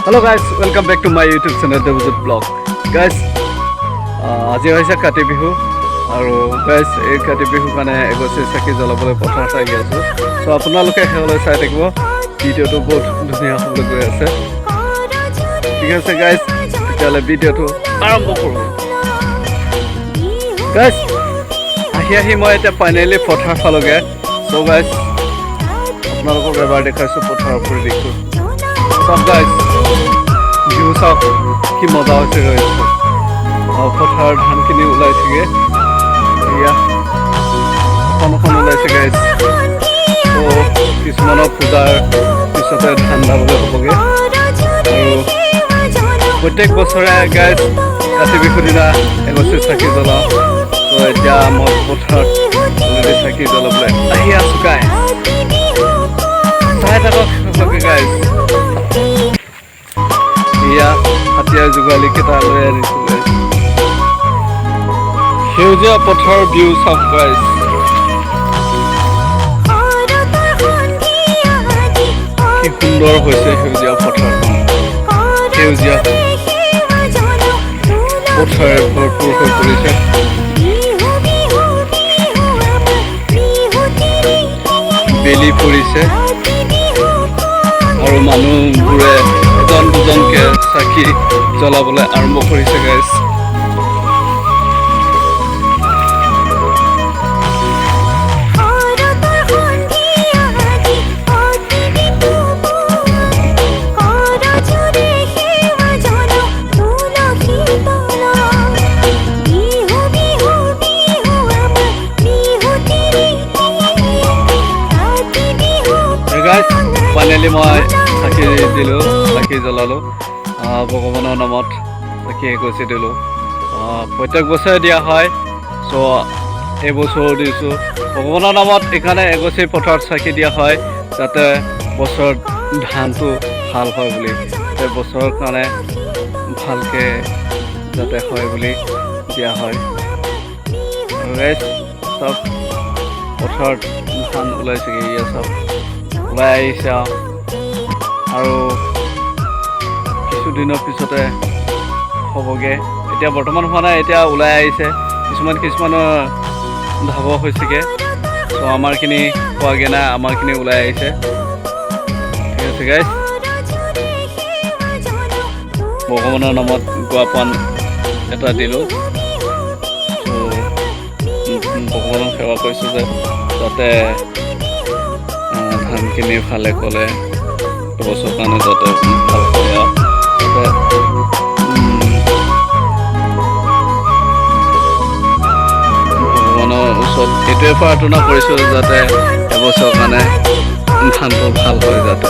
Hello guys, welcome back to my YouTube channel Debajit Vlog. Guys, আজি হৈছে কাতি বিহু আৰু guys এই কাতি বিহু কাৰণে এগছি চাকি জ্বলাবলৈ পথাৰ চাই আছো। সো আপোনালোকে হেলৈ চাই থাকিব। ভিডিওটো বহুত ধুনীয়া হ'বলৈ গৈ আছে। ঠিক আছে guys, তেতিয়ালে ভিডিওটো আৰম্ভ কৰো। Guys, আহি মই এটা ফাইনালি পথাৰ ফালগে। সো guys, আপোনালোকক এবাৰ দেখাইছো পথাৰৰ পৰিৱেশটো। সব guys, বিহু চাওক কি মজা হৈছে guys। পথাৰ ধানখিনি ওলাইছেগে এয়া অকণ ওলাইছে গাইজ। তো কিছুমানৰ পূজাৰ পিছতে ধান দাবলৈ হ'বগে আৰু প্ৰত্যেক বছৰে গাইজ কাতি বিহুৰ দিনা এগছি চাকি জ্বলাওঁ। তো এতিয়া মই পথাৰত অলৰেডি চাকি জ্বলাবলৈ আহি আছো গাইজ। চাই থাকক গাইজ। এয়া হাতীয়াৰ যোগালী কেইটা লৈ আনিছো গাইজ। সেউজীয়া পথাৰ ভিউ চাওক গাইজ। কি সুন্দৰ হৈছে সেউজীয়া পথাৰখন। সেউজীয়া পথাৰে ভৰপূৰ হৈ পৰিছে। বেলি পৰিছে আৰু মানুহবোৰে এজন দুজনকে চাকি জ্বলাবলৈ আৰম্ভ কৰিছে গাইজ। ফাইনেলি মই চাকি দিলোঁ, চাকি জ্বলালোঁ। ভগৱানৰ নামত চাকি এগছি দিলোঁ। প্ৰত্যেক বছৰে দিয়া হয়। চ' এইবছৰো দিছোঁ ভগৱানৰ নামত। এইকাৰণে এগছি পথাৰত চাকি দিয়া হয় যাতে বছৰত ধানটো ভাল হয় বুলি, যাতে বছৰৰ কাৰণে ভালকৈ যাতে হয় বুলি দিয়া হয়। চব পথাৰত ধান ওলাইছেগৈ ইয়ে চব ওলাই আহিছে আৰু কিছুদিনৰ পিছতে হ'বগৈ। এতিয়া বৰ্তমান হোৱা নাই, এতিয়া ওলাই আহিছে। কিছুমানৰ ধাব হৈছেগৈ। চ' আমাৰখিনি পোৱাগৈ নাই, আমাৰখিনি ওলাই আহিছে। ঠিক আছে গাইজ, ভগৱানৰ নামত গোৱা পাণ এটা দিলোঁ। চ' ভগৱানক সেৱা কৰিছোঁ যে যাতে ধানখিনি ভালে ক'লে বছৰ কাৰণে যাতে ভাল হয় আৰু যাতে ভগৱানৰ ওচৰত এইটোৱে প্ৰাৰ্থনা কৰিছোঁ যাতে এবছৰ কাৰণে ধানটো ভাল হয় যাতে।